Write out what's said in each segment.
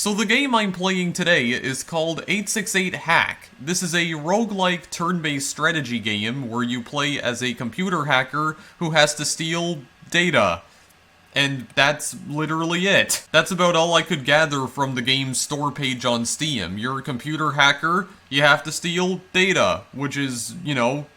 So the game I'm playing today is called 868 Hack. This is a roguelike turn-based strategy game where you play as a computer hacker who has to steal data. And that's literally it. That's about all I could gather from the game's store page on Steam. You're a computer hacker, you have to steal data, which is,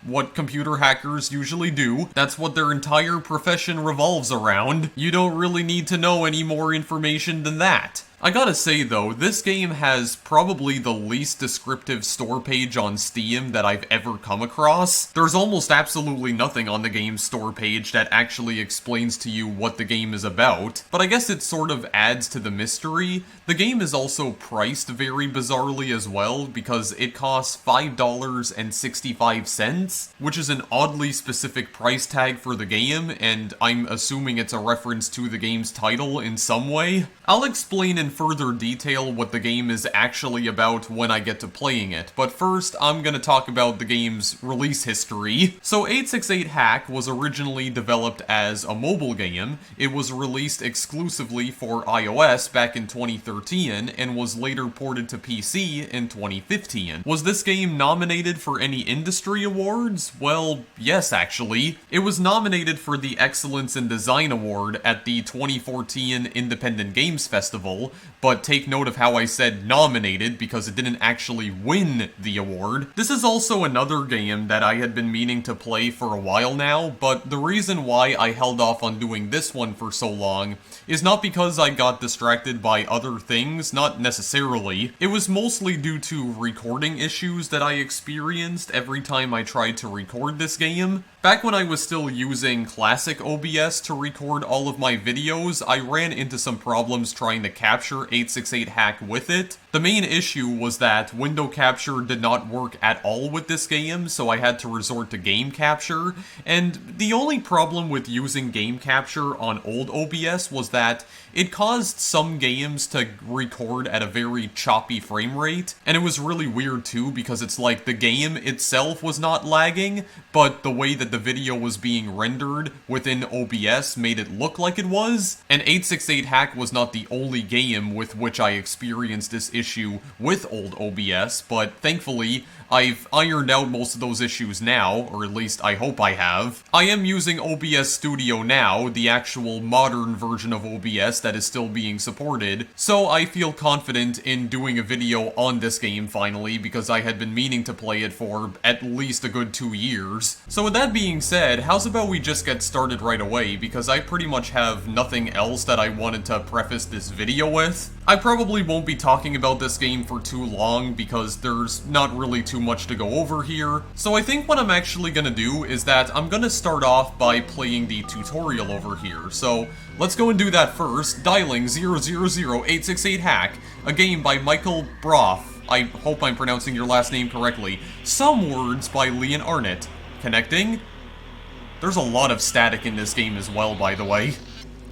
what computer hackers usually do. That's what their entire profession revolves around. You don't really need to know any more information than that. I gotta say though, this game has probably the least descriptive store page on Steam that I've ever come across. There's almost absolutely nothing on the game's store page that actually explains to you what the game is about, but I guess it sort of adds to the mystery. The game is also priced very bizarrely as well, because it costs $5.65, which is an oddly specific price tag for the game, and I'm assuming it's a reference to the game's title in some way. I'll explain in further detail what the game is actually about when I get to playing it, but first I'm gonna talk about the game's release history. So 868 Hack was originally developed as a mobile game. It was released exclusively for iOS back in 2013 and was later ported to PC in 2015. Was this game nominated for any industry awards? Well, yes actually. It was nominated for the Excellence in Design Award at the 2014 Independent Games Festival, but take note of how I said nominated because it didn't actually win the award. This is also another game that I had been meaning to play for a while now, but the reason why I held off on doing this one for so long is not because I got distracted by other things, not necessarily. It was mostly due to recording issues that I experienced every time I tried to record this game. Back when I was still using classic OBS to record all of my videos, I ran into some problems trying to capture 868 Hack with it. The main issue was that window capture did not work at all with this game, so I had to resort to game capture, and the only problem with using game capture on old OBS was that it caused some games to record at a very choppy frame rate, and it was really weird too because it's like the game itself was not lagging, but the way that the video was being rendered within OBS made it look like it was, and 868 Hack was not the only game with which I experienced this issue with old OBS, but thankfully I've ironed out most of those issues now, or at least I hope I have. I am using OBS Studio now, the actual modern version of OBS that is still being supported, so I feel confident in doing a video on this game finally, because I had been meaning to play it for at least a good 2 years. So with that being said, how's about we just get started right away, because I pretty much have nothing else that I wanted to preface this video with. I probably won't be talking about this game for too long because there's not really too much to go over here. So I think what I'm actually gonna do is that I'm gonna start off by playing the tutorial over here. So let's go and do that first. Dialing 000868 Hack, a game by Michael Broth. I hope I'm pronouncing your last name correctly. Some words by Leon Arnott. Connecting? There's a lot of static in this game as well, by the way.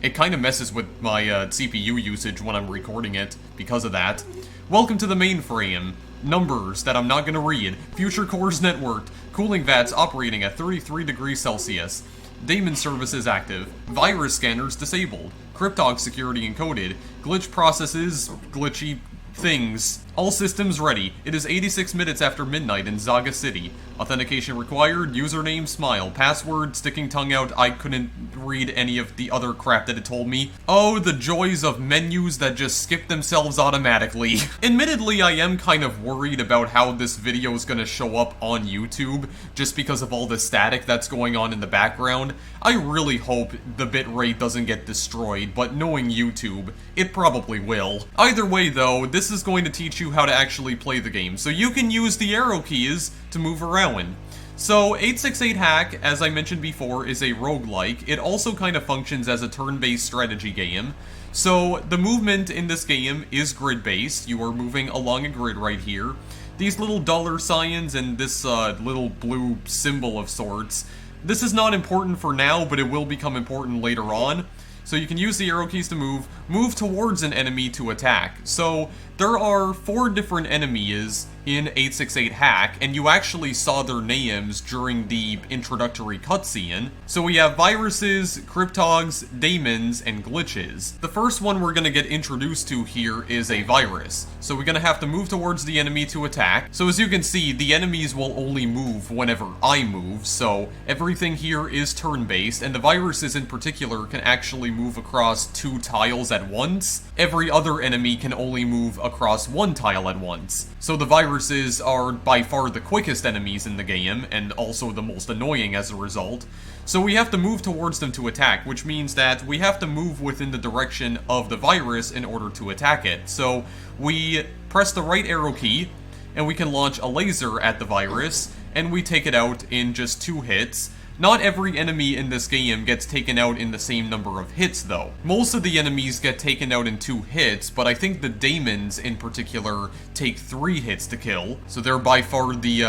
It kind of messes with my CPU usage when I'm recording it because of that. Welcome to the mainframe. Numbers that I'm not going to read. Future cores networked. Cooling vats operating at 33 degrees Celsius. Daemon services active. Virus scanners disabled. Cryptog security encoded. Glitch processes glitchy things. All systems ready. It is 86 minutes after midnight in Zaga City. Authentication required. Username Smile. Password sticking tongue out. I couldn't read any of the other crap that it told me. Oh, the joys of menus that just skip themselves automatically. Admittedly, I am kind of worried about how this video is going to show up on YouTube just because of all the static that's going on in the background. I really hope the bitrate doesn't get destroyed, but knowing YouTube, it probably will. Either way though, this is going to teach you how to actually play the game, so you can use the arrow keys to move around. So 868 Hack, as I mentioned before, is a roguelike. It also kind of functions as a turn-based strategy game. So the movement in this game is grid-based. You are moving along a grid right here. These little dollar signs and this little blue symbol of sorts, this is not important for now, but it will become important later on. So you can use the arrow keys to move towards an enemy to attack. So there are 4 different enemies in 868 Hack, and you actually saw their names during the introductory cutscene. So we have viruses, cryptogs, daemons, and glitches. The first one we're going to get introduced to here is a virus. So we're going to have to move towards the enemy to attack. So as you can see, the enemies will only move whenever I move, so everything here is turn-based, and the viruses in particular can actually move across 2 tiles at once. Every other enemy can only move across 1 tile at once. So the viruses are by far the quickest enemies in the game, and also the most annoying as a result. So we have to move towards them to attack, which means that we have to move within the direction of the virus in order to attack it. So we press the right arrow key, and we can launch a laser at the virus, and we take it out in just 2 hits. Not every enemy in this game gets taken out in the same number of hits, though. Most of the enemies get taken out in 2 hits, but I think the daemons in particular take 3 hits to kill, so they're by far the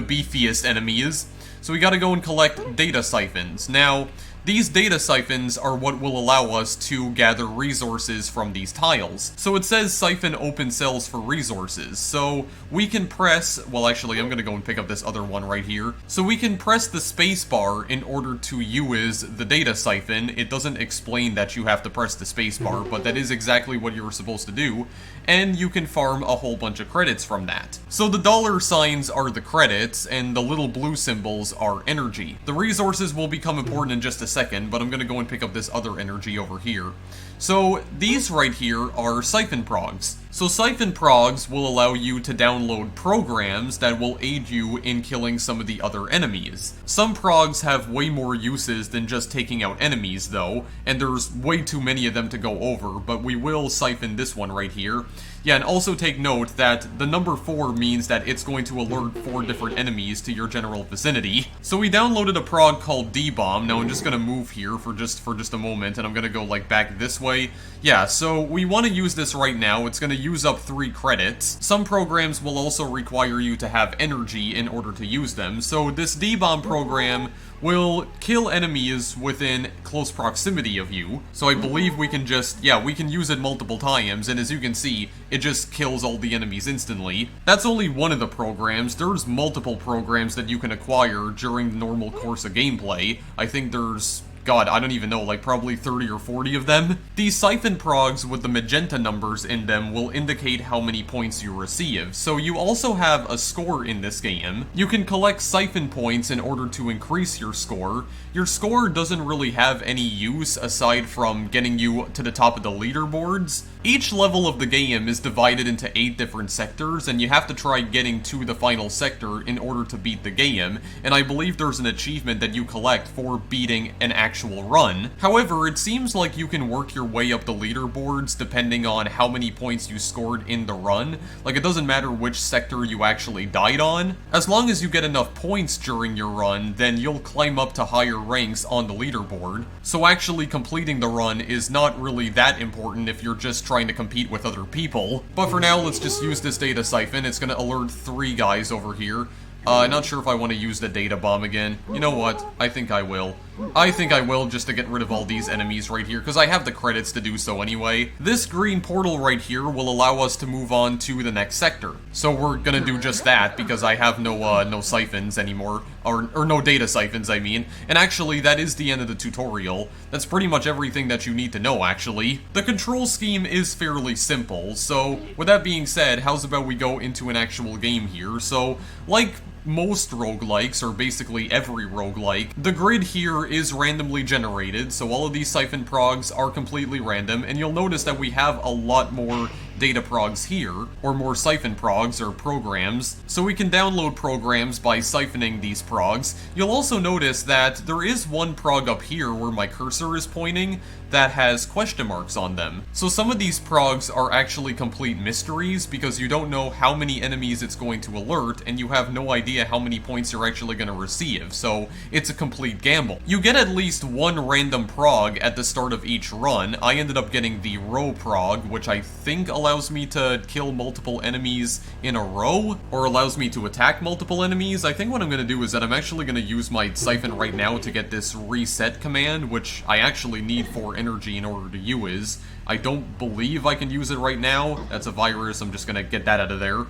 beefiest enemies. So we gotta go and collect data siphons. Now, these data siphons are what will allow us to gather resources from these tiles. So it says siphon open cells for resources, so we can press, well actually I'm gonna go and pick up this other one right here. So we can press the spacebar in order to use the data siphon. It doesn't explain that you have to press the spacebar, but that is exactly what you're supposed to do, and you can farm a whole bunch of credits from that. So the dollar signs are the credits, and the little blue symbols are energy. The resources will become important in just a second, but I'm gonna go and pick up this other energy over here. So these right here are siphon progs. So siphon progs will allow you to download programs that will aid you in killing some of the other enemies. Some progs have way more uses than just taking out enemies though, and there's way too many of them to go over, but we will siphon this one right here. Yeah, and also take note that the number 4 means that it's going to alert 4 different enemies to your general vicinity. So we downloaded a prog called D-Bomb. Now I'm just gonna move here for just a moment, and I'm gonna go like back this way. Yeah, so we want to use this right now. It's gonna use up 3 credits. Some programs will also require you to have energy in order to use them. So this D-Bomb program will kill enemies within close proximity of you. So I believe we can just, yeah, we can use it multiple times, and as you can see, it just kills all the enemies instantly. That's only one of the programs. There's multiple programs that you can acquire during the normal course of gameplay. I think there's, God, I don't even know, like probably 30 or 40 of them. These siphon progs with the magenta numbers in them will indicate how many points you receive. So you also have a score in this game. You can collect siphon points in order to increase your score. Your score doesn't really have any use aside from getting you to the top of the leaderboards. Each level of the game is divided into 8 different sectors, and you have to try getting to the final sector in order to beat the game, and I believe there's an achievement that you collect for beating an actual run. However, it seems like you can work your way up the leaderboards depending on how many points you scored in the run. Like, it doesn't matter which sector you actually died on. As long as you get enough points during your run, then you'll climb up to higher ranks on the leaderboard. So actually completing the run is not really that important if you're just trying to compete with other people. But for now, let's just use this data siphon. It's gonna alert 3 guys over here. Not sure if I want to use the data bomb again. You know what? I think I will. I think I will, just to get rid of all these enemies right here, because I have the credits to do so anyway. This green portal right here will allow us to move on to the next sector. So we're gonna do just that, because I have no siphons anymore. Or no data siphons, I mean. And actually, that is the end of the tutorial. That's pretty much everything that you need to know, actually. The control scheme is fairly simple, so with that being said, how's about we go into an actual game here? So, like most roguelikes, or basically every roguelike, the grid here is randomly generated, so all of these siphon progs are completely random, and you'll notice that we have a lot more data progs here, or more siphon progs, or programs, so we can download programs by siphoning these progs. You'll also notice that there is one prog up here where my cursor is pointing that has question marks on them. So some of these progs are actually complete mysteries because you don't know how many enemies it's going to alert, and you have no idea how many points you're actually going to receive, so it's a complete gamble. You get at least one random prog at the start of each run. I ended up getting the row prog, which I think allows allows me to kill multiple enemies in a row, or allows me to attack multiple enemies. I think what I'm going to do is that I'm actually going to use my siphon right now to get this reset command, which I actually need 4 energy in order to use. I don't believe I can use it right now. That's a virus, I'm just going to get that out of there.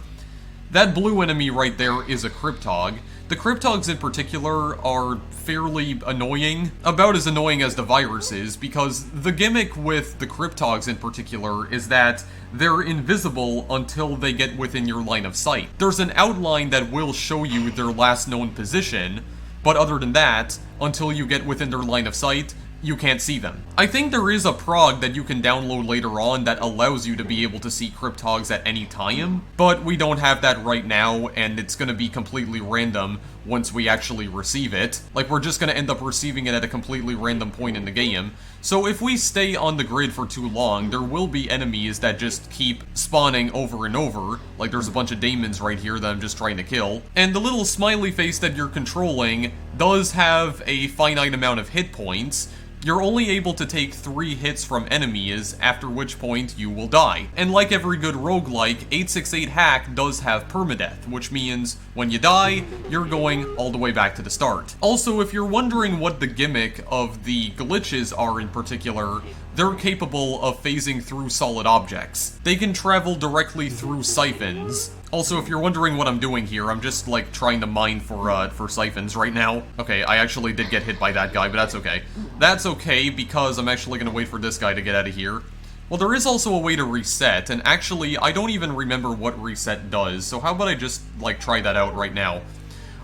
That blue enemy right there is a Cryptog. The Cryptogs in particular are fairly annoying, about as annoying as the virus is, because the gimmick with the Cryptogs in particular is that they're invisible until they get within your line of sight. There's an outline that will show you their last known position, but other than that, until you get within their line of sight, you can't see them. I think there is a prog that you can download later on that allows you to be able to see Cryptogs at any time, but we don't have that right now, and it's gonna be completely random once we actually receive it. Like, we're just gonna end up receiving it at a completely random point in the game. So if we stay on the grid for too long, there will be enemies that just keep spawning over and over. Like, there's a bunch of daemons right here that I'm just trying to kill. And the little smiley face that you're controlling does have a finite amount of hit points. You're only able to take 3 hits from enemies, after which point you will die. And like every good roguelike, 868 Hack does have permadeath, which means when you die, you're going all the way back to the start. Also, if you're wondering what the gimmick of the glitches are in particular, they're capable of phasing through solid objects. They can travel directly through siphons. Also, if you're wondering what I'm doing here, I'm just, like, trying to mine for siphons right now. Okay, I actually did get hit by that guy, but that's okay. That's okay, because I'm actually gonna wait for this guy to get out of here. Well, there is also a way to reset, and actually, I don't even remember what reset does, so how about I just, like, try that out right now?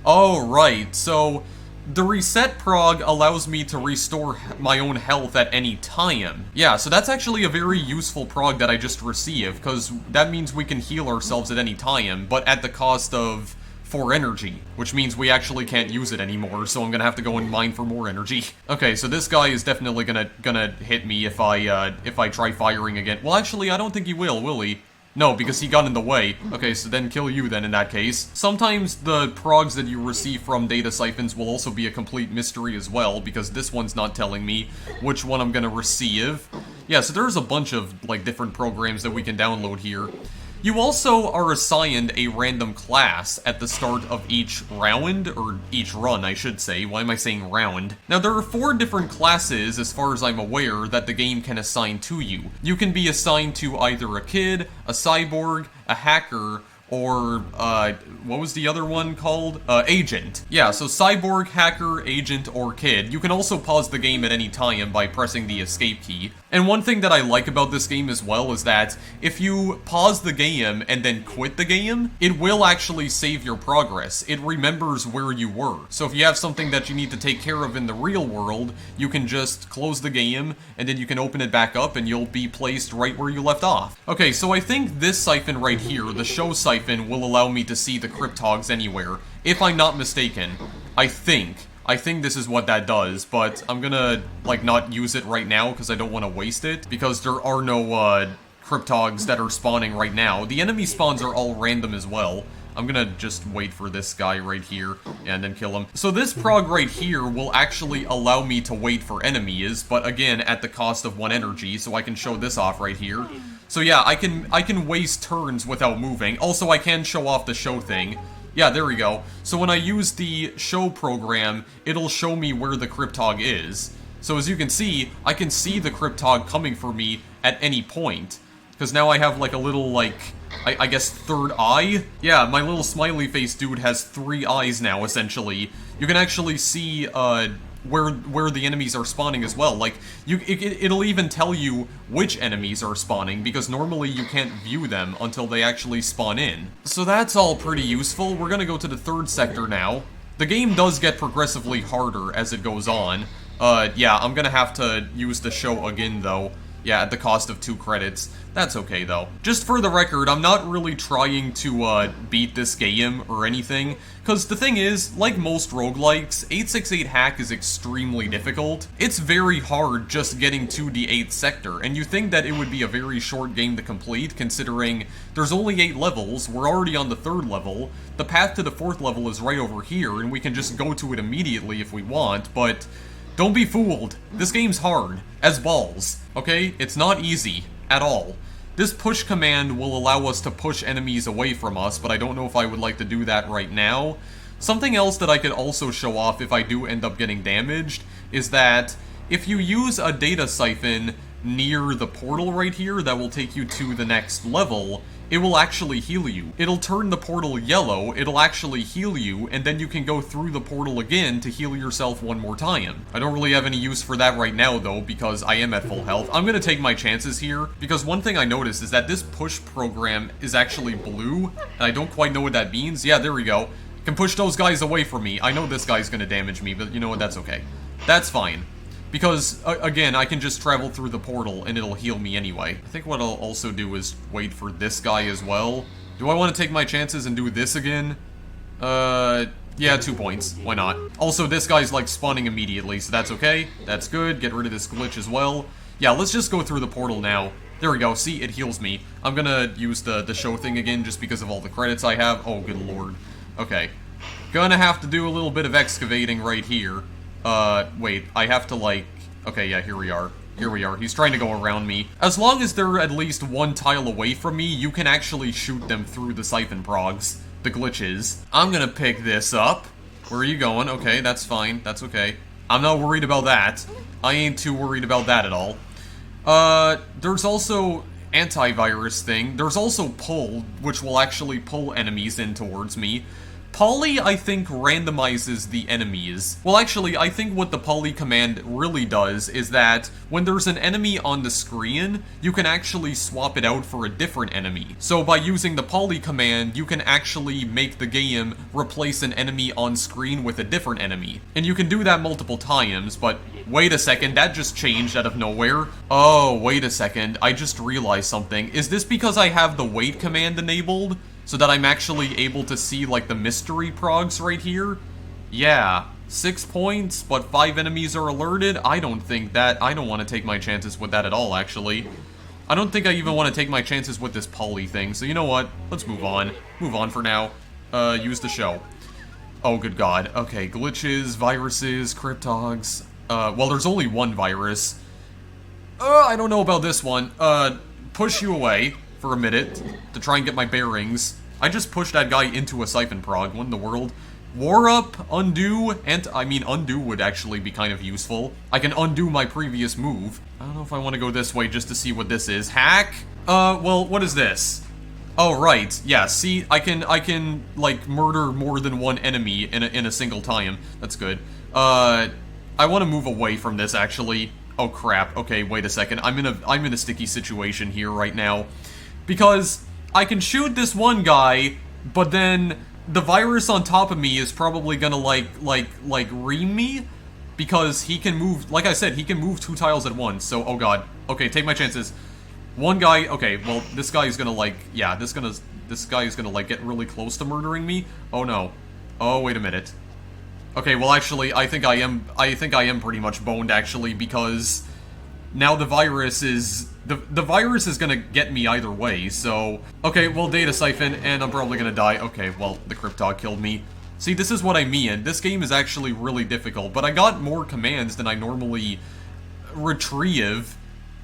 Oh, right, so the reset prog allows me to restore my own health at any time. Yeah, so that's actually a very useful prog that I just received, because that means we can heal ourselves at any time, but at the cost of 4 energy, which means we actually can't use it anymore, so I'm gonna have to go and mine for more energy. Okay, so this guy is definitely gonna hit me if I try firing again. Well, actually, I don't think he will he? No, because he got in the way. Okay, so then kill you then in that case. Sometimes the progs that you receive from data siphons will also be a complete mystery as well, because this one's not telling me which one I'm gonna receive. Yeah, so there's a bunch of, like, different programs that we can download here. You also are assigned a random class at the start of each round, or each run, I should say. Why am I saying round? Now, there are 4 different classes, as far as I'm aware, that the game can assign to you. You can be assigned to either a kid, a cyborg, a hacker, or, what was the other one called? Agent. Yeah, so cyborg, hacker, agent, or kid. You can also pause the game at any time by pressing the escape key. And one thing that I like about this game as well is that if you pause the game and then quit the game, it will actually save your progress. It remembers where you were. So if you have something that you need to take care of in the real world, you can just close the game, and then you can open it back up, and you'll be placed right where you left off. Okay, so I think this siphon right here, the show siphon, will allow me to see the Cryptogs anywhere. If I'm not mistaken. I think this is what that does, but I'm gonna, like, not use it right now because I don't want to waste it, because there are no, Cryptogs that are spawning right now. The enemy spawns are all random as well. I'm gonna just wait for this guy right here and then kill him. So this prog right here will actually allow me to wait for enemies, but again, at the cost of 1 energy, so I can show this off right here. So yeah, I can waste turns without moving. Also, I can show off the show thing. Yeah, there we go. So when I use the show program, it'll show me where the Cryptog is. So as you can see, I can see the Cryptog coming for me at any point. Because now I have like a little, like, I guess 3rd eye? Yeah, my little smiley face dude has 3 eyes now, essentially. You can actually see, where the enemies are spawning as well. Like, it'll even tell you which enemies are spawning, because normally you can't view them until they actually spawn in. So that's all pretty useful. We're gonna go to the 3rd sector now. The game does get progressively harder as it goes on. Yeah, I'm gonna have to use the show again, though. Yeah, at the cost of 2 credits. That's okay, though. Just for the record, I'm not really trying to, beat this game or anything, because the thing is, like most roguelikes, 868 Hack is extremely difficult. It's very hard just getting to the 8th sector, and you think that it would be a very short game to complete, considering there's only 8 levels, we're already on the 3rd level, the path to the 4th level is right over here, and we can just go to it immediately if we want, but don't be fooled. This game's hard, as balls, okay? It's not easy, at all. This push command will allow us to push enemies away from us, but I don't know if I would like to do that right now. Something else that I could also show off if I do end up getting damaged is that if you use a data siphon near the portal right here that will take you to the next level, it will actually heal you. It'll turn the portal yellow, it'll actually heal you, and then you can go through the portal again to heal yourself one more time. I don't really have any use for that right now though, because I am at full health. I'm gonna take my chances here, because one thing I noticed is that this push program is actually blue, and I don't quite know what that means. Yeah, there we go. Can push those guys away from me. I know this guy's gonna damage me, but you know what, that's okay. That's fine. Because, again, I can just travel through the portal and it'll heal me anyway. I think what I'll also do is wait for this guy as well. Do I want to take my chances and do this again? Yeah, 2 points. Why not? Also, this guy's, like, spawning immediately, so that's okay. That's good. Get rid of this glitch as well. Yeah, let's just go through the portal now. There we go. See, it heals me. I'm gonna use the show thing again just because of all the credits I have. Oh, good lord. Okay. Gonna have to do a little bit of excavating right here. Wait, I have to, like... Okay, yeah, here we are. Here we are. He's trying to go around me. As long as they're at least one tile away from me, you can actually shoot them through the siphon progs, the glitches. I'm gonna pick this up. Where are you going? Okay, that's fine. That's okay. I'm not worried about that. I ain't too worried about that at all. There's also antivirus thing. There's also pull, which will actually pull enemies in towards me. Poly, I think, randomizes the enemies. Well, actually, I think what the poly command really does is that when there's an enemy on the screen, you can actually swap it out for a different enemy. So by using the poly command, you can actually make the game replace an enemy on screen with a different enemy. And you can do that multiple times, but wait a second, that just changed out of nowhere. Oh, wait a second, I just realized something. Is this because I have the wait command enabled? So that I'm actually able to see, like, the mystery progs right here? Yeah. 6 points, but 5 enemies are alerted? I don't want to take my chances with that at all, actually. I don't think I even want to take my chances with this poly thing, so you know what? Let's move on. Move on for now. Use the show. Oh, good god. Okay, glitches, viruses, cryptogs. Well, there's only one virus. I don't know about this one. Push you away for a minute to try and get my bearings. I just pushed that guy into a siphon prog. What in the world? War up, undo, and I mean undo would actually be kind of useful. I can undo my previous move. I don't know if I want to go this way just to see what this is. Hack? Well, what is this? Oh, right. Yeah, see, I can like murder more than one enemy in a single time. That's good. I want to move away from this actually. Oh crap. Okay, wait a second. I'm in a sticky situation here right now. Because I can shoot this one guy, but then the virus on top of me is probably gonna like ream me, because he can move, like I said, he can move 2 tiles at once, so, oh god. Okay, take my chances. One guy, okay, well, this guy is gonna like, yeah, this guy is gonna like get really close to murdering me. Oh no. Oh, wait a minute. Okay, well actually, I think I am pretty much boned actually, because now the virus is... The virus is gonna get me either way, so... Okay, well, data siphon, and I'm probably gonna die. Okay, well, the cryptog killed me. See, this is what I mean. This game is actually really difficult, but I got more commands than I normally retrieve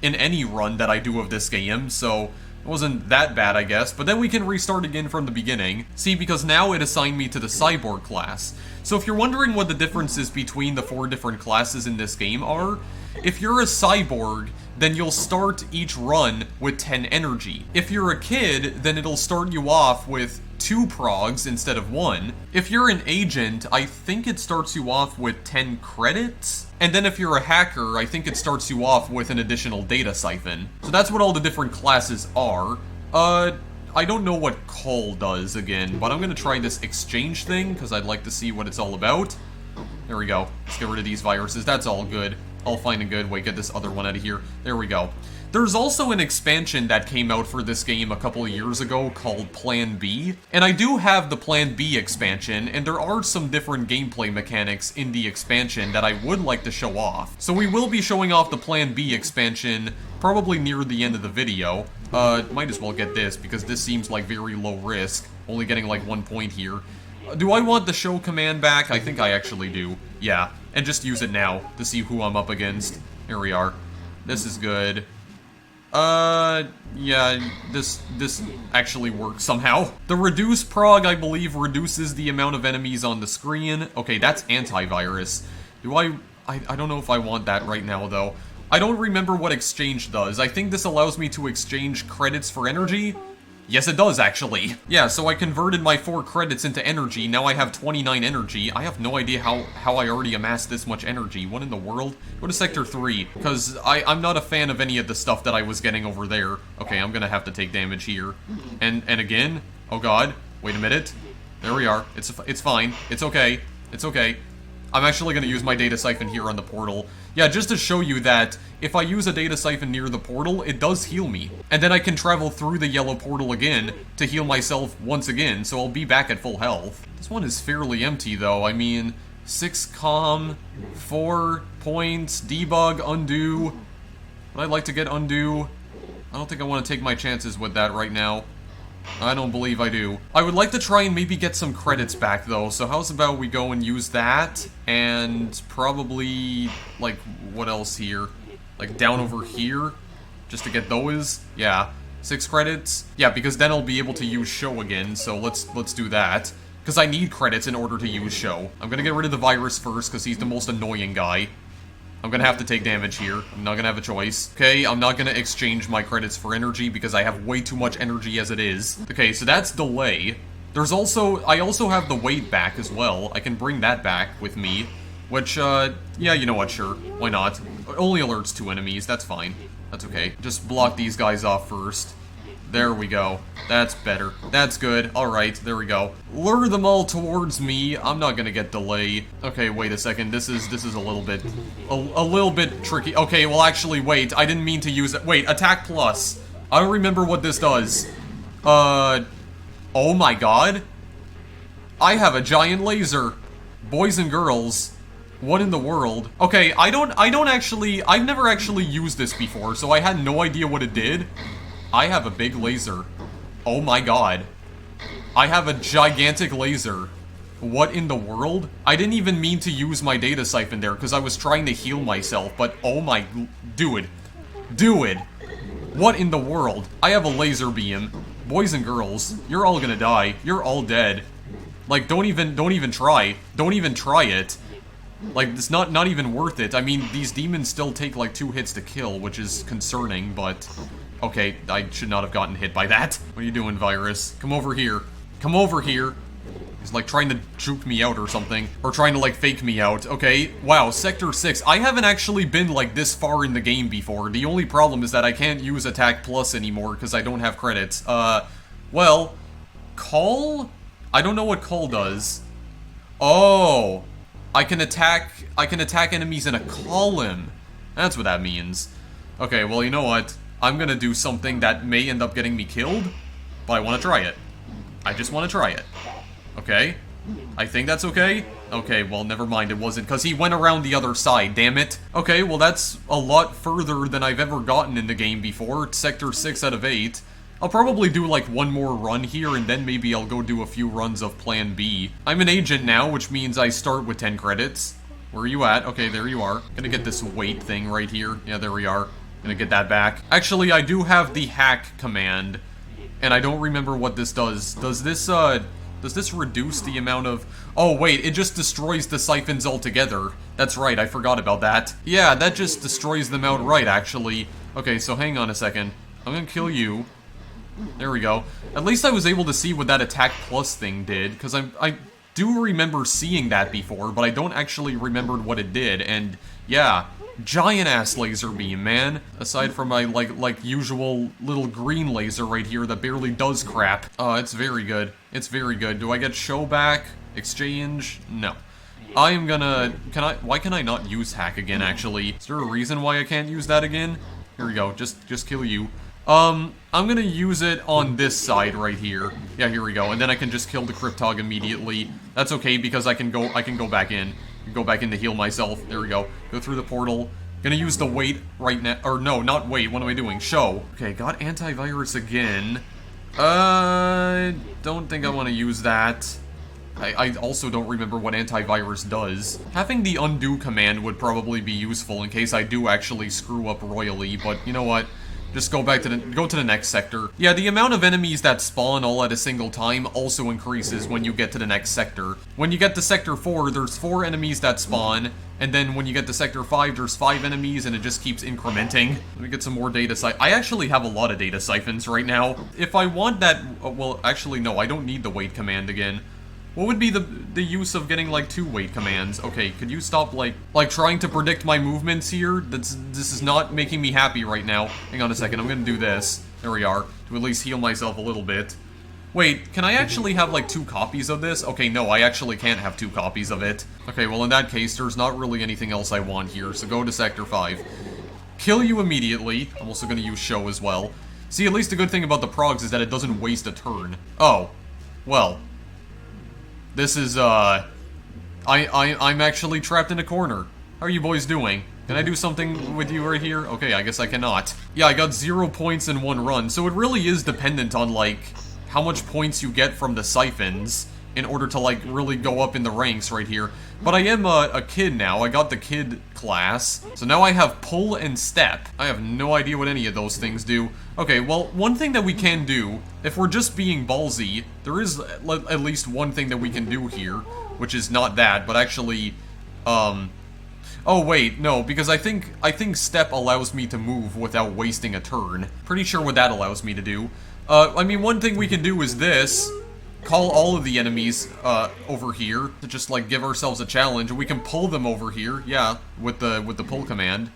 in any run that I do of this game, so it wasn't that bad, I guess. But then we can restart again from the beginning. See, because now it assigned me to the cyborg class. So if you're wondering what the differences between the 4 different classes in this game are, if you're a cyborg, then you'll start each run with 10 energy. If you're a kid, then it'll start you off with 2 progs instead of 1. If you're an agent, I think it starts you off with 10 credits. And then if you're a hacker, I think it starts you off with an additional data siphon. So that's what all the different classes are. I don't know what Call does again, but I'm gonna try this exchange thing, because I'd like to see what it's all about. There we go. Let's get rid of these viruses. That's all good. All fine and good. Wait, get this other one out of here. There we go. There's also an expansion that came out for this game a couple of years ago called Plan B. And I do have the Plan B expansion, and there are some different gameplay mechanics in the expansion that I would like to show off. So we will be showing off the Plan B expansion probably near the end of the video. Might as well get this, because this seems like very low risk. Only getting like 1 point here. Do I want the show command back? I think I actually do. Yeah, and just use it now to see who I'm up against. Here we are. This is good. Yeah, this actually works somehow. The reduce prog, I believe, reduces the amount of enemies on the screen. Okay, that's antivirus. I don't know if I want that right now, though. I don't remember what exchange does. I think this allows me to exchange credits for energy. Yes, it does, actually. Yeah, so I converted my 4 credits into energy. Now I have 29 energy. I have no idea how I already amassed this much energy. What in the world? Go to Sector 3, because I'm not a fan of any of the stuff that I was getting over there. Okay, I'm gonna have to take damage here. And again? Oh god. Wait a minute. There we are. It's fine. It's okay. It's okay. I'm actually gonna use my data siphon here on the portal. Yeah, just to show you that if I use a data siphon near the portal, it does heal me. And then I can travel through the yellow portal again to heal myself once again, so I'll be back at full health. This one is fairly empty, though. I mean, 6 calm, 4 points, debug, undo. Would I like to get undo? I don't think I want to take my chances with that right now. I don't believe I do. I would like to try and maybe get some credits back, though, so how's about we go and use that, and probably, like, what else here? Like, down over here? Just to get those? Yeah. 6 credits? Yeah, because then I'll be able to use show again, so let's do that. Because I need credits in order to use show. I'm gonna get rid of the virus first, because he's the most annoying guy. I'm gonna have to take damage here. I'm not gonna have a choice. Okay, I'm not gonna exchange my credits for energy because I have way too much energy as it is. Okay, so that's delay. There's also, I also have the weight back as well. I can bring that back with me. Which, yeah, you know what, sure. Why not? Only alerts 2 enemies, that's fine. That's okay. Just block these guys off first. There we go. That's better. That's good. Alright, there we go. Lure them all towards me. I'm not gonna get delay. Okay, wait a second. This is a little bit... A little bit tricky. Okay, well actually, wait. I didn't mean to use it. Wait, attack plus. I don't remember what this does. Oh my god. I have a giant laser. Boys and girls. What in the world? Okay, I've never actually used this before, so I had no idea what it did. I have a big laser. Oh my god. I have a gigantic laser. What in the world? I didn't even mean to use my data siphon there because I was trying to heal myself, but oh my... Dude. Dude. What in the world? I have a laser beam. Boys and girls, you're all gonna die. You're all dead. Like, don't even try. Don't even try it. Like, it's not even worth it. I mean, these demons still take like 2 hits to kill, which is concerning, but... Okay, I should not have gotten hit by that. What are you doing, virus? Come over here. Come over here. He's like trying to juke me out or something. Or trying to like fake me out. Okay, wow, Sector 6. I haven't actually been like this far in the game before. The only problem is that I can't use Attack Plus anymore because I don't have credits. Well, Call? I don't know what Call does. Oh, I can attack enemies in a column. That's what that means. Okay, well, you know what? I'm gonna do something that may end up getting me killed, but I want to try it. I just want to try it. Okay? I think that's okay? Okay, well, never mind, it wasn't, because he went around the other side, damn it. Okay, well, that's a lot further than I've ever gotten in the game before. Sector 6 out of 8. I'll probably do, like, one more run here, and then maybe I'll go do a few runs of Plan B. I'm an agent now, which means I start with 10 credits. Where are you at? Okay, there you are. Gonna get this weight thing right here. Yeah, there we are. Gonna get that back. Actually, I do have the hack command, and I don't remember what this does. Does this reduce the amount of... Oh, wait, it just destroys the siphons altogether. That's right, I forgot about that. Yeah, that just destroys them outright, actually. Okay, so hang on a second. I'm gonna kill you. There we go. At least I was able to see what that attack plus thing did, because I do remember seeing that before, but I don't actually remember what it did, and yeah... Giant-ass laser beam, man. Aside from my, like usual little green laser right here that barely does crap. It's very good. It's very good. Do I get show back? Exchange? No. I am gonna... Why can I not use hack again, actually? Is there a reason why I can't use that again? Here we go. Just kill you. I'm gonna use it on this side right here. Yeah, here we go. And then I can just kill the Cryptog immediately. That's okay, because I can go back in. Go back in to heal myself. There we go. Go through the portal. Gonna use the wait right now. Or no, not wait. What am I doing? Show. Okay, got antivirus again. Don't think I want to use that. I also don't remember what antivirus does. Having the undo command would probably be useful in case I do actually screw up royally, but you know what? Just go to the next sector. Yeah, the amount of enemies that spawn all at a single time also increases when you get to the next sector. When you get to Sector 4, there's 4 enemies that spawn, and then when you get to Sector 5, there's 5 enemies, and it just keeps incrementing. Let me get some more data I actually have a lot of data siphons right now. If I want that, well, actually, no, I don't need the wait command again. What would be the use of getting, like, 2 wait commands? Okay, could you stop, like trying to predict my movements here? This is not making me happy right now. Hang on a second, I'm gonna do this. There we are, to at least heal myself a little bit. Wait, can I actually have, like, 2 copies of this? Okay, no, I actually can't have 2 copies of it. Okay, well, in that case, there's not really anything else I want here, so go to Sector 5. Kill you immediately. I'm also gonna use show as well. See, at least the good thing about the progs is that it doesn't waste a turn. Oh, well. This is, I'm actually trapped in a corner. How are you boys doing? Can I do something with you right here? Okay, I guess I cannot. Yeah, I got 0 points in 1 run, so it really is dependent on, like, how much points you get from the siphons in order to, like, really go up in the ranks right here. But I am a kid now. I got the kid class. So now I have pull and step. I have no idea what any of those things do. Okay, well, one thing that we can do, if we're just being ballsy, there is at least one thing that we can do here, which is not that, but actually, oh wait, no, because I think step allows me to move without wasting a turn. Pretty sure what that allows me to do. I mean, one thing we can do is this. Call all of the enemies over here to just, like, give ourselves a challenge, and we can pull them over here, yeah, with the pull command.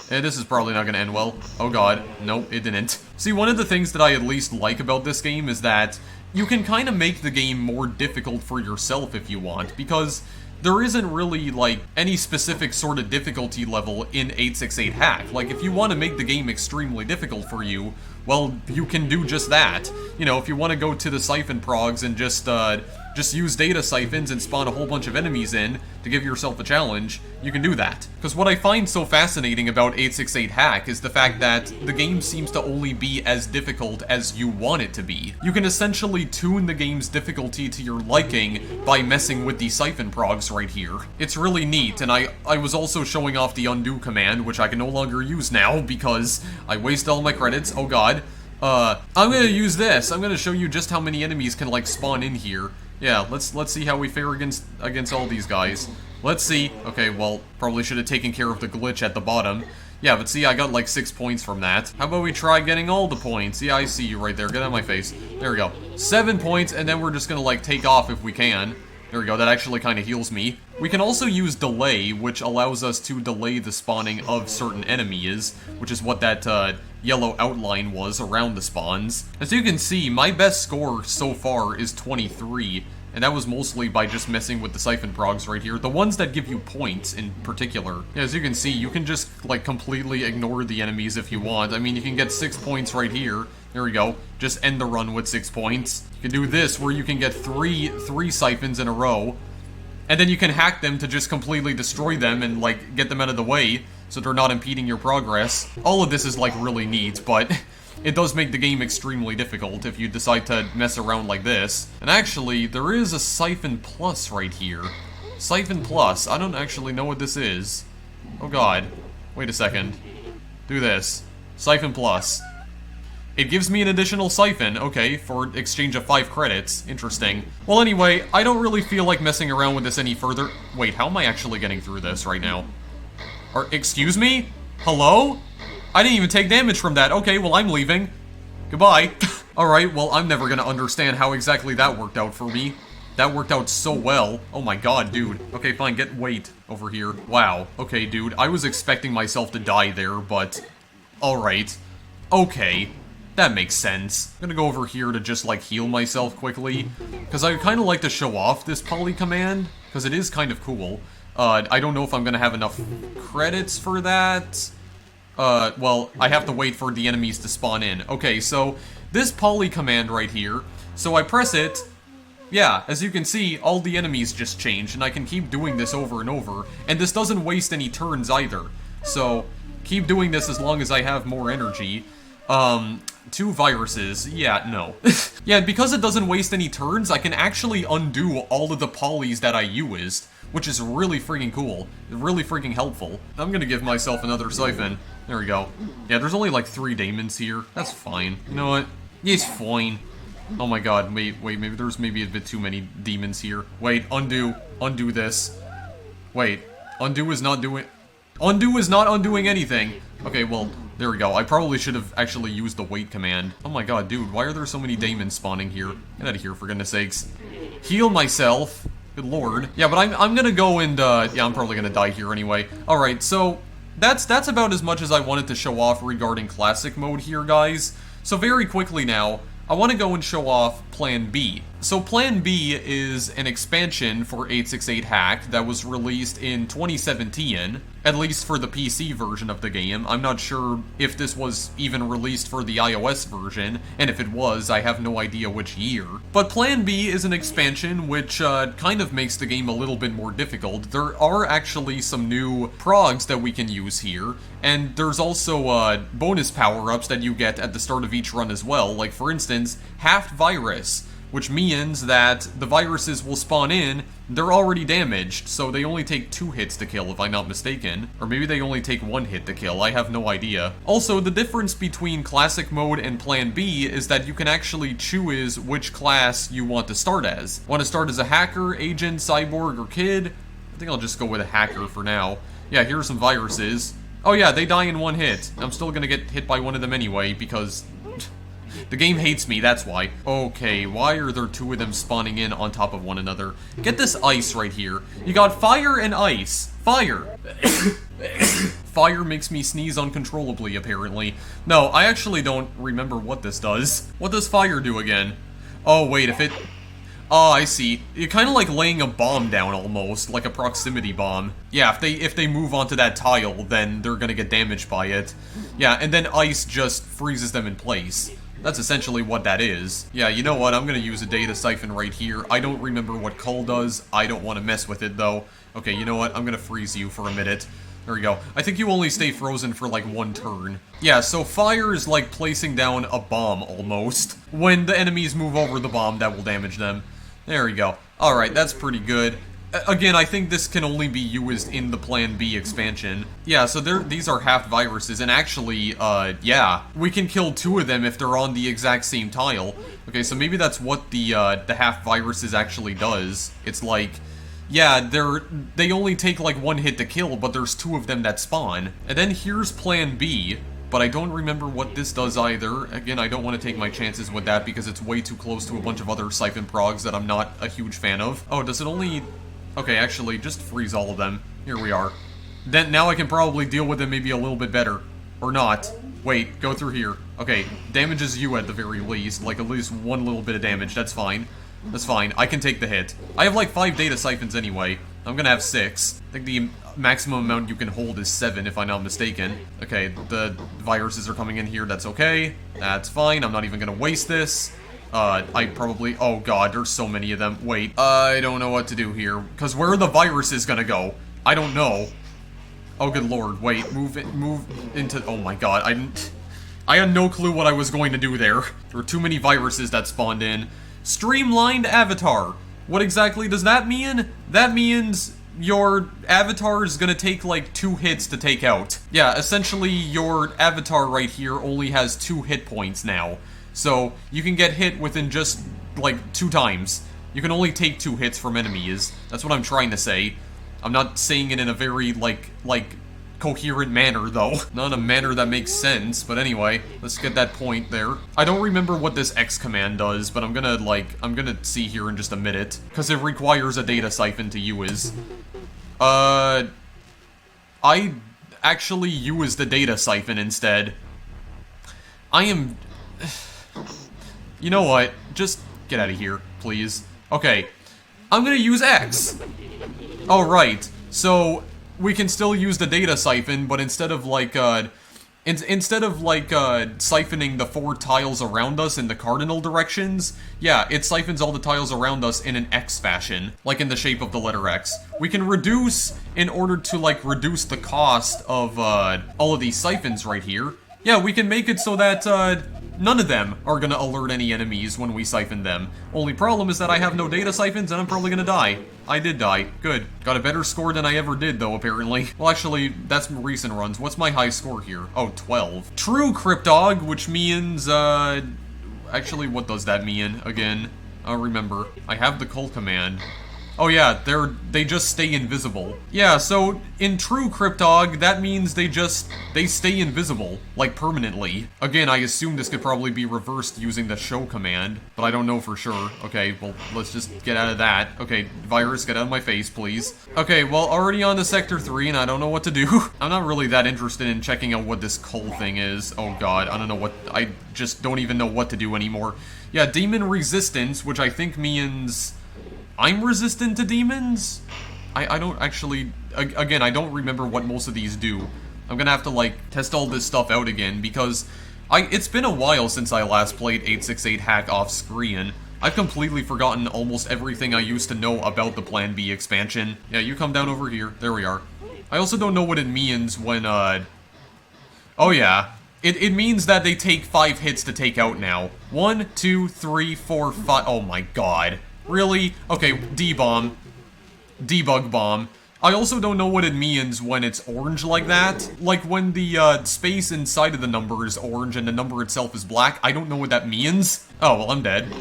And this is probably not gonna end well. Oh god, nope, it didn't. See, one of the things that I at least like about this game is that you can kind of make the game more difficult for yourself if you want, because there isn't really, like, any specific sort of difficulty level in 868 Hack. Like, if you want to make the game extremely difficult for you, well, you can do just that. You know, if you want to go to the siphon progs and just use data siphons and spawn a whole bunch of enemies in to give yourself a challenge, you can do that. Because what I find so fascinating about 868 Hack is the fact that the game seems to only be as difficult as you want it to be. You can essentially tune the game's difficulty to your liking by messing with the siphon progs right here. It's really neat, and I was also showing off the undo command, which I can no longer use now because I wasted all my credits. Oh god. I'm gonna use this. I'm gonna show you just how many enemies can, like, spawn in here. Yeah, let's see how we fare against all these guys. Let's see. Okay, well, probably should have taken care of the glitch at the bottom. Yeah, but see, I got like 6 points from that. How about we try getting all the points? Yeah, I see you right there. Get out of my face. There we go. 7 points, and then we're just gonna, like, take off if we can. There we go, that actually kind of heals me. We can also use delay, which allows us to delay the spawning of certain enemies, which is what that yellow outline was around the spawns. As you can see, my best score so far is 23, and that was mostly by just messing with the siphon progs right here. The ones that give you points in particular. Yeah, as you can see, you can just, like, completely ignore the enemies if you want. I mean, you can get 6 points right here. There we go. Just end the run with 6 points. You can do this where you can get three siphons in a row, and then you can hack them to just completely destroy them and, like, get them out of the way so they're not impeding your progress. All of this is, like, really neat, but it does make the game extremely difficult if you decide to mess around like this. And actually, there is a Siphon Plus right here. Siphon Plus. I don't actually know what this is. Oh god. Wait a second. Do this. Siphon Plus. It gives me an additional siphon, okay, for exchange of 5 credits. Interesting. Well, anyway, I don't really feel like messing around with this any further. Wait, how am I actually getting through this right now? Or, excuse me? Hello? I didn't even take damage from that. Okay, well, I'm leaving. Goodbye. Alright, well, I'm never gonna understand how exactly that worked out for me. That worked out so well. Oh my god, dude. Okay, fine, get weight over here. Wow. Okay, dude, I was expecting myself to die there, but... Alright. Okay. That makes sense. I'm gonna go over here to just, like, heal myself quickly, because I kind of like to show off this poly command, because it is kind of cool. I don't know if I'm gonna have enough credits for that. Well, I have to wait for the enemies to spawn in. Okay, so, this poly command right here, so I press it, yeah, as you can see, all the enemies just change, and I can keep doing this over and over, and this doesn't waste any turns either. So, keep doing this as long as I have more energy. 2 viruses. Yeah, no. Yeah, because it doesn't waste any turns, I can actually undo all of the polys that I used, which is really freaking cool. Really freaking helpful. I'm gonna give myself another siphon. There we go. Yeah, there's only like 3 daemons here. That's fine. You know what? It's fine. Oh my god, wait, maybe there's maybe a bit too many demons here. Wait, undo this. Wait, undo is not undoing anything. Okay, well, there we go. I probably should have actually used the wait command. Oh my god, dude, why are there so many daemons spawning here? Get out of here, for goodness sakes. Heal myself. Good lord. Yeah, but I'm gonna go and, yeah, I'm probably gonna die here anyway. Alright, so, that's about as much as I wanted to show off regarding classic mode here, guys. So very quickly now, I want to go and show off Plan B. So Plan B is an expansion for 868 Hack that was released in 2017, at least for the PC version of the game. I'm not sure if this was even released for the iOS version, and if it was, I have no idea which year. But Plan B is an expansion which kind of makes the game a little bit more difficult. There are actually some new progs that we can use here, and there's also bonus power-ups that you get at the start of each run as well, like for instance, Half Virus, which means that the viruses will spawn in, they're already damaged, so they only take 2 hits to kill if I'm not mistaken. Or maybe they only take 1 hit to kill, I have no idea. Also, the difference between Classic Mode and Plan B is that you can actually choose which class you want to start as. Want to start as a hacker, agent, cyborg, or kid? I think I'll just go with a hacker for now. Yeah, here are some viruses. Oh yeah, they die in 1 hit. I'm still gonna get hit by one of them anyway, because the game hates me, that's why. Okay, why are there 2 of them spawning in on top of one another? Get this ice right here. You got fire and ice. Fire. Fire makes me sneeze uncontrollably, apparently. No, I actually don't remember what this does. What does fire do again? Oh, wait, if it... Oh, I see. You're kind of like laying a bomb down, almost, like a proximity bomb. Yeah, if they move onto that tile, then they're gonna get damaged by it. Yeah, and then ice just freezes them in place. That's essentially what that is. Yeah, you know what? I'm gonna use a data siphon right here. I don't remember what Cull does. I don't want to mess with it, though. Okay, you know what? I'm gonna freeze you for a minute. There we go. I think you only stay frozen for like 1 turn. Yeah, so fire is like placing down a bomb, almost. When the enemies move over the bomb, that will damage them. There we go. Alright, that's pretty good. Again, I think this can only be used in the Plan B expansion. Yeah, so these are half viruses, and actually, yeah, we can kill 2 of them if they're on the exact same tile. Okay, so maybe that's what the half viruses actually does. It's like, yeah, they only take like 1 hit to kill, but there's 2 of them that spawn. And then here's Plan B, but I don't remember what this does either. Again, I don't want to take my chances with that because it's way too close to a bunch of other siphon progs that I'm not a huge fan of. Oh, does it only... Okay, actually, just freeze all of them. Here we are. Then now I can probably deal with them maybe a little bit better. Or not. Wait, go through here. Okay, damages you at the very least. Like, at least 1 little bit of damage. That's fine. That's fine. I can take the hit. I have like 5 data siphons anyway. I'm gonna have 6. I think the maximum amount you can hold is 7, if I'm not mistaken. Okay, the viruses are coming in here. That's okay. That's fine. I'm not even gonna waste this. I probably... Oh god, there's so many of them. Wait, I don't know what to do here. Because where are the viruses gonna go? I don't know. Oh, good lord. Wait, move into... Oh my god, I had no clue what I was going to do there. There were too many viruses that spawned in. Streamlined avatar. What exactly does that mean? That means your avatar is gonna take like 2 hits to take out. Yeah, essentially your avatar right here only has 2 hit points now. So, you can get hit within just, like, 2 times. You can only take 2 hits from enemies. That's what I'm trying to say. I'm not saying it in a very, like, coherent manner, though. Not in a manner that makes sense, but anyway, let's get that point there. I don't remember what this X command does, but I'm gonna see here in just a minute. Because it requires a data siphon to use. I actually use the data siphon instead. I am... You know what? Just get out of here, please. Okay, I'm gonna use X. Oh, right. So we can still use the data siphon, but instead of like siphoning the 4 tiles around us in the cardinal directions, yeah, it siphons all the tiles around us in an X fashion, like in the shape of the letter X. We can reduce in order to like reduce the cost of all of these siphons right here. Yeah, we can make it so that none of them are gonna alert any enemies when we siphon them. Only problem is that I have no data siphons and I'm probably gonna die. I did die. Good. Got a better score than I ever did, though, apparently. Well, actually, that's recent runs. What's my high score here? Oh, 12. True Cryptog, which means, actually, what does that mean, again? I'll remember. I have the cult command. Oh yeah, they just stay invisible. Yeah, so in true Cryptog, that means they stay invisible, like permanently. Again, I assume this could probably be reversed using the show command, but I don't know for sure. Okay, well, let's just get out of that. Okay, virus, get out of my face, please. Okay, well, already on to Sector 3, and I don't know what to do. I'm not really that interested in checking out what this cult thing is. Oh god, I don't know what, I just don't even know what to do anymore. Yeah, demon resistance, which I think means I'm resistant to demons? I don't actually... Again, I don't remember what most of these do. I'm gonna have to, like, test all this stuff out again, because it's been a while since I last played 868 Hack off-screen. I've completely forgotten almost everything I used to know about the Plan B expansion. Yeah, you come down over here. There we are. I also don't know what it means when, Oh yeah. It means that they take 5 hits to take out now. 1, 2, 3, 4, 5... Oh my god. Really? Okay, D-bomb. Debug bomb. I also don't know what it means when it's orange like that. Like when the space inside of the number is orange and the number itself is black. I don't know what that means. Oh, well, I'm dead.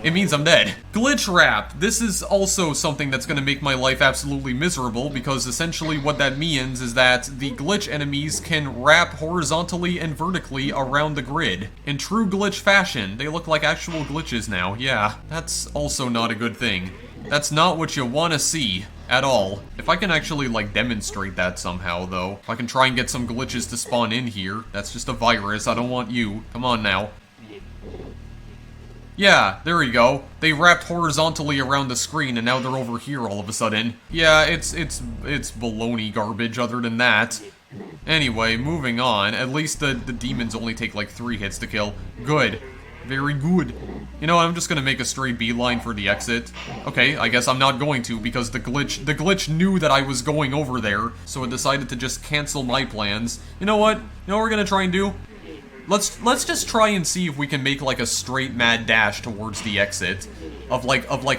It means I'm dead. Glitch wrap. This is also something that's gonna make my life absolutely miserable, because essentially what that means is that the glitch enemies can wrap horizontally and vertically around the grid. In true glitch fashion, they look like actual glitches now. Yeah, that's also not a good thing. That's not what you want to see at all. If I can actually, like, demonstrate that somehow, though. If I can try and get some glitches to spawn in here. That's just a virus. I don't want you. Come on now. Yeah, there we go. They wrapped horizontally around the screen, and now they're over here all of a sudden. Yeah, it's baloney garbage other than that. Anyway, moving on. At least the demons only take, like, 3 hits to kill. Good. Very good. You know what, I'm just gonna make a straight beeline for the exit. Okay, I guess I'm not going to, because the glitch knew that I was going over there, so it decided to just cancel my plans. You know what? You know what we're gonna try and do? Let's just try and see if we can make, like, a straight mad dash towards the exit of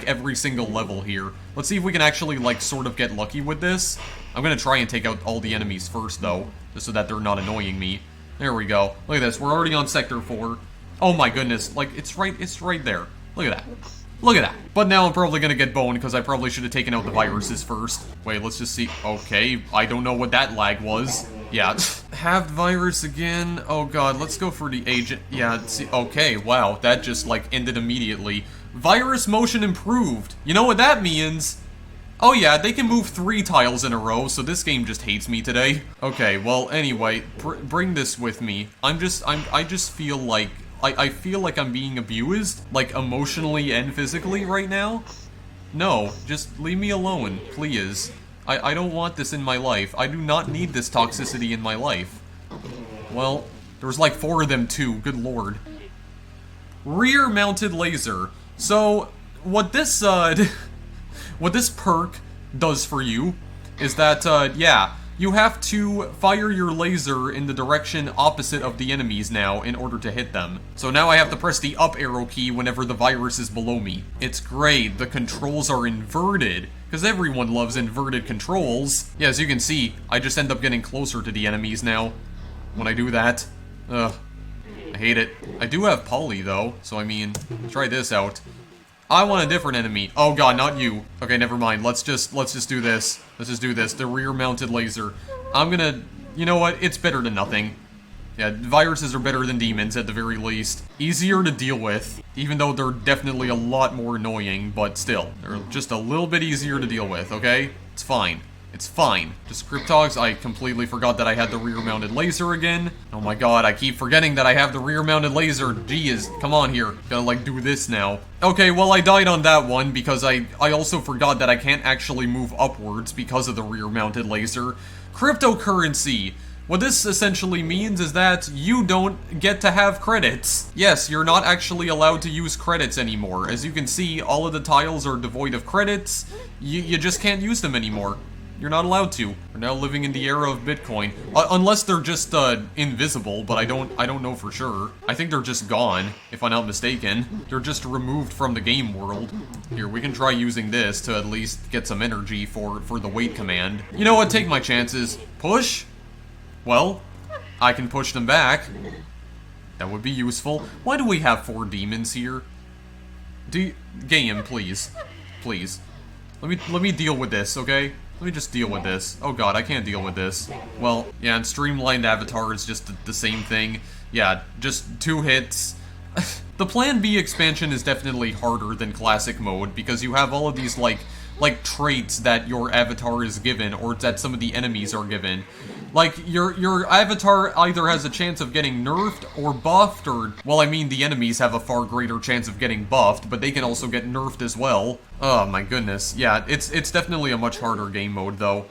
every single level here. Let's see if we can actually, like, sort of get lucky with this. I'm gonna try and take out all the enemies first, though, just so that they're not annoying me. There we go. Look at this, we're already on Sector 4. Oh my goodness, like, it's right there. Look at that. Look at that. But now I'm probably gonna get boned, because I probably should have taken out the viruses first. Wait, let's just see. Okay, I don't know what that lag was. Yeah. Halved virus again. Oh god, let's go for the agent. Yeah, see, okay, wow, that just, like, ended immediately. Virus motion improved. You know what that means? Oh yeah, they can move 3 tiles in a row, so this game just hates me today. Okay, well, anyway, bring this with me. I just feel like... I feel like I'm being abused, like, emotionally and physically right now. No, just leave me alone, please. I don't want this in my life. I do not need this toxicity in my life. Well, there's like 4 of them too, good lord. Rear-mounted laser. So, what this perk does for you is that, yeah, you have to fire your laser in the direction opposite of the enemies now in order to hit them. So now I have to press the up arrow key whenever the virus is below me. It's great, the controls are inverted, because everyone loves inverted controls. Yeah, as you can see, I just end up getting closer to the enemies now when I do that. Ugh, I hate it. I do have poly though, so I mean, try this out. I want a different enemy. Oh god, not you. Okay, never mind. Let's just do this. Let's just do this. The rear-mounted laser. I'm gonna... You know what? It's better than nothing. Yeah, viruses are better than demons, at the very least. Easier to deal with, even though they're definitely a lot more annoying, but still. They're just a little bit easier to deal with, okay? It's fine. It's fine. Just Cryptogs, I completely forgot that I had the rear-mounted laser again. Oh my god, I keep forgetting that I have the rear-mounted laser. Jeez, come on here. Gotta, like, do this now. Okay, well, I died on that one because I also forgot that I can't actually move upwards because of the rear-mounted laser. Cryptocurrency. What this essentially means is that you don't get to have credits. Yes, you're not actually allowed to use credits anymore. As you can see, all of the tiles are devoid of credits. You just can't use them anymore. You're not allowed to. We're now living in the era of Bitcoin. Unless they're just, invisible, but I don't know for sure. I think they're just gone, if I'm not mistaken. They're just removed from the game world. Here, we can try using this to at least get some energy for the wait command. You know what? Take my chances. Push? Well, I can push them back. That would be useful. Why do we have 4 demons here? Game, please. Please. Let me deal with this, okay? Let me just deal with this. Oh god, I can't deal with this. Well, yeah, and streamlined avatar is just the same thing. Yeah, just 2 hits. The Plan B expansion is definitely harder than classic mode because you have all of these, like traits that your avatar is given or that some of the enemies are given. Like, your avatar either has a chance of getting nerfed or buffed, or, well, I mean, the enemies have a far greater chance of getting buffed, but they can also get nerfed as well. Oh my goodness. Yeah, it's definitely a much harder game mode, though.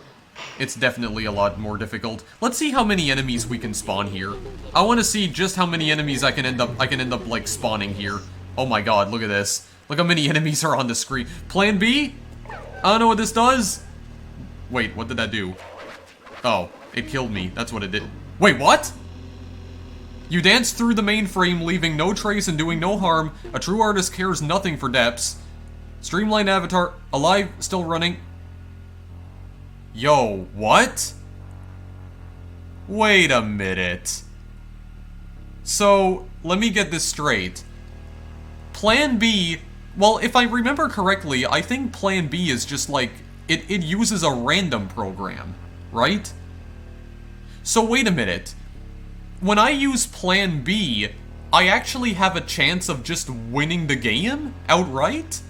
It's definitely a lot more difficult. Let's see how many enemies we can spawn here. I want to see just how many enemies I can end up, like, spawning here. Oh my god, look at this. Look how many enemies are on the screen. Plan B? I don't know what this does. Wait, what did that do? Oh, it killed me. That's what it did. Wait, what? You dance through the mainframe, leaving no trace and doing no harm. A true artist cares nothing for depths. Streamlined avatar, alive, still running. Yo, what? Wait a minute. So, let me get this straight. Plan B, well, if I remember correctly, I think Plan B is just like, it uses a random program, right? So wait a minute. When I use Plan B, I actually have a chance of just winning the game outright?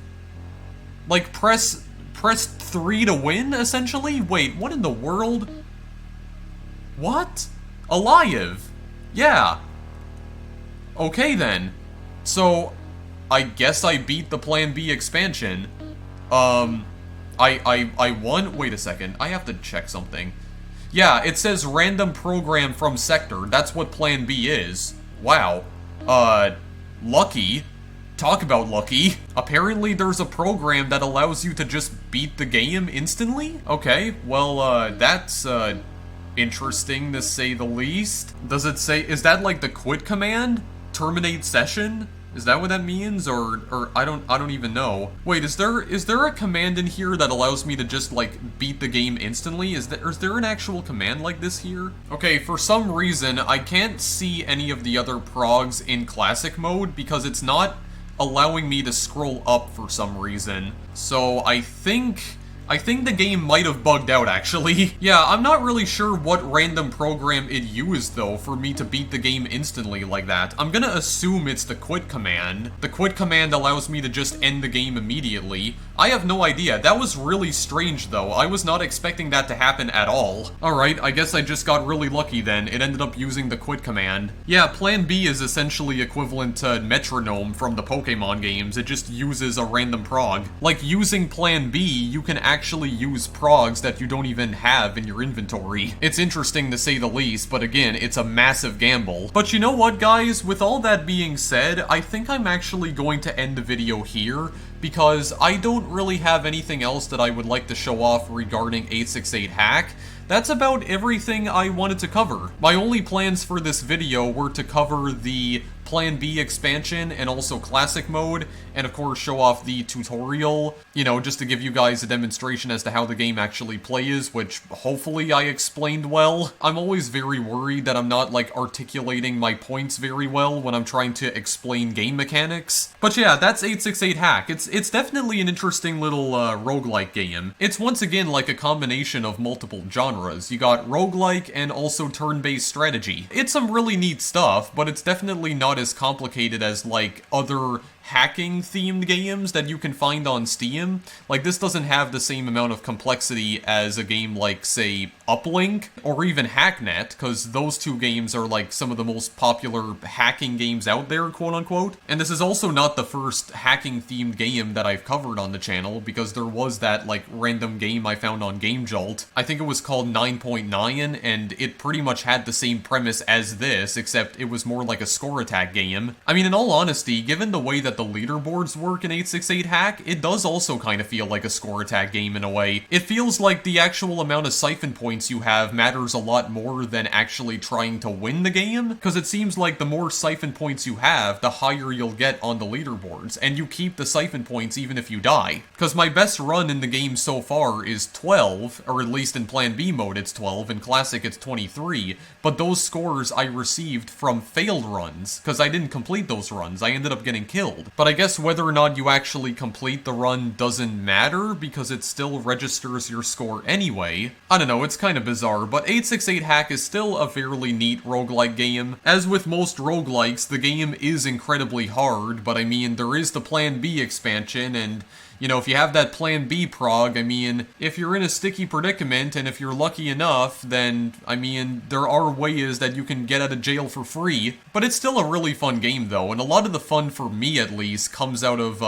Like, press 3 to win, essentially? Wait, what in the world? What? Alive! Yeah. Okay then. So, I guess I beat the Plan B expansion. I won? Wait a second, I have to check something. Yeah, it says random program from sector. That's what Plan B is. Wow. Lucky. Talk about lucky. Apparently there's a program that allows you to just beat the game instantly? Okay, well, that's, interesting to say the least. Does it say, is that like the quit command? Terminate session? Is that what that means? Or I don't even know. Wait, is there a command in here that allows me to just, like, beat the game instantly? Is there an actual command like this here? Okay, for some reason, I can't see any of the other progs in classic mode because it's not allowing me to scroll up for some reason. So I think the game might have bugged out, actually. Yeah, I'm not really sure what random program it used, though, for me to beat the game instantly like that. I'm gonna assume it's the quit command. The quit command allows me to just end the game immediately. I have no idea. That was really strange, though. I was not expecting that to happen at all. Alright, I guess I just got really lucky then. It ended up using the quit command. Yeah, Plan B is essentially equivalent to Metronome from the Pokemon games. It just uses a random prog. Like, using Plan B, you can actually use progs that you don't even have in your inventory. It's interesting to say the least, but again, it's a massive gamble. But you know what, guys? With all that being said, I think I'm actually going to end the video here, because I don't really have anything else that I would like to show off regarding 868 Hack. That's about everything I wanted to cover. My only plans for this video were to cover the Plan B expansion and also classic mode, and of course show off the tutorial, you know, just to give you guys a demonstration as to how the game actually plays, which hopefully I explained well. I'm always very worried that I'm not, like, articulating my points very well when I'm trying to explain game mechanics. But yeah, that's 868 Hack. It's definitely an interesting little roguelike game. It's once again like a combination of multiple genres. You got roguelike and also turn-based strategy. It's some really neat stuff, but it's definitely not as complicated as, like, other hacking-themed games that you can find on Steam. Like, this doesn't have the same amount of complexity as a game like, say, Uplink, or even Hacknet, because those two games are, like, some of the most popular hacking games out there, quote-unquote. And this is also not the first hacking-themed game that I've covered on the channel, because there was that, like, random game I found on Game Jolt. I think it was called 9.9, and it pretty much had the same premise as this, except it was more like a score attack game. I mean, in all honesty, given the way that that the leaderboards work in 868 Hack, it does also kind of feel like a score attack game in a way. It feels like the actual amount of siphon points you have matters a lot more than actually trying to win the game, because it seems like the more siphon points you have, the higher you'll get on the leaderboards, and you keep the siphon points even if you die. Because my best run in the game so far is 12, or at least in Plan B mode it's 12, in Classic it's 23, but those scores I received from failed runs, because I didn't complete those runs, I ended up getting killed. But I guess whether or not you actually complete the run doesn't matter, because it still registers your score anyway. I don't know, it's kind of bizarre, but 868 Hack is still a fairly neat roguelike game. As with most roguelikes, the game is incredibly hard, but I mean, there is the Plan B expansion, and you know, if you have that Plan B prog, I mean, if you're in a sticky predicament, and if you're lucky enough, then, I mean, there are ways that you can get out of jail for free. But it's still a really fun game, though, and a lot of the fun, for me at least, comes out of,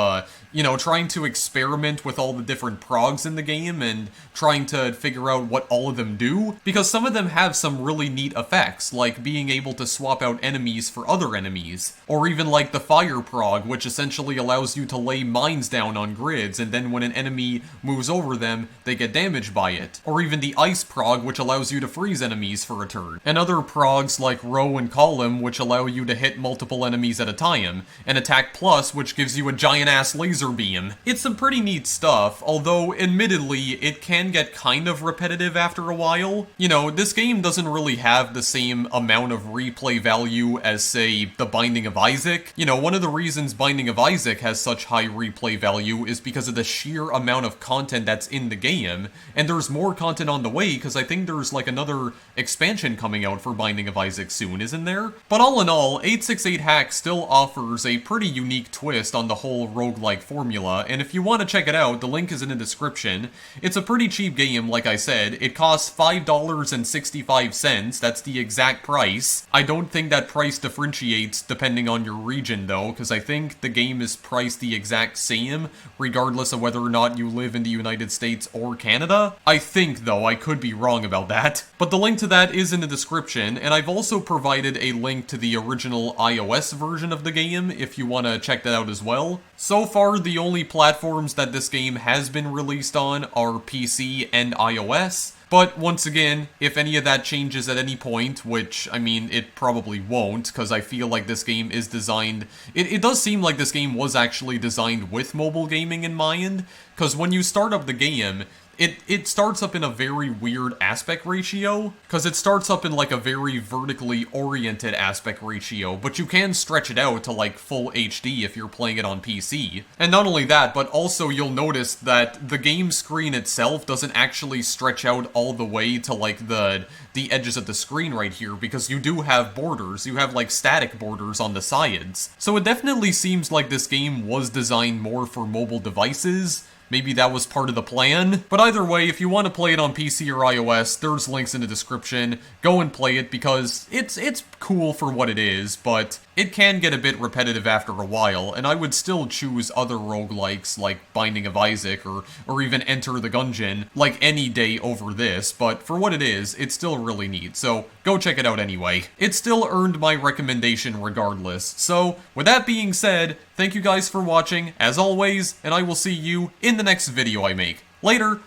you know, trying to experiment with all the different progs in the game, and trying to figure out what all of them do, because some of them have some really neat effects, like being able to swap out enemies for other enemies, or even like the fire prog, which essentially allows you to lay mines down on grids, and then when an enemy moves over them, they get damaged by it. Or even the ice prog, which allows you to freeze enemies for a turn. And other progs like row and column, which allow you to hit multiple enemies at a time. And attack plus, which gives you a giant ass laser beam. It's some pretty neat stuff, although admittedly, it can get kind of repetitive after a while. You know, this game doesn't really have the same amount of replay value as, say, The Binding of Isaac. You know, one of the reasons Binding of Isaac has such high replay value is because of the sheer amount of content that's in the game, and there's more content on the way, because I think there's like another expansion coming out for Binding of Isaac soon, isn't there? But all in all, 868 Hack still offers a pretty unique twist on the whole roguelike formula, and if you want to check it out, the link is in the description. It's a pretty cheap game, like I said. It costs $5.65, that's the exact price. I don't think that price differentiates depending on your region though, because I think the game is priced the exact same, regardless of whether or not you live in the United States or Canada. I think, though, I could be wrong about that. But the link to that is in the description, and I've also provided a link to the original iOS version of the game if you want to check that out as well. So far, the only platforms that this game has been released on are PC and iOS. But once again, if any of that changes at any point, which, I mean, it probably won't, because I feel like this game is designed... It does seem like this game was actually designed with mobile gaming in mind, because when you start up the game, it starts up in a very weird aspect ratio, because it starts up in like a very vertically oriented aspect ratio, but you can stretch it out to like full HD if you're playing it on PC. And not only that, but also you'll notice that the game screen itself doesn't actually stretch out all the way to like the edges of the screen right here, because you do have borders, you have like static borders on the sides. So it definitely seems like this game was designed more for mobile devices. Maybe that was part of the plan. But either way, if you want to play it on PC or iOS, there's links in the description. Go and play it because it's cool for what it is, but it can get a bit repetitive after a while, and I would still choose other roguelikes like Binding of Isaac or even Enter the Gungeon like any day over this, but for what it is, it's still really neat, so go check it out anyway. It still earned my recommendation regardless. So, with that being said, thank you guys for watching, as always, and I will see you in the next video I make. Later!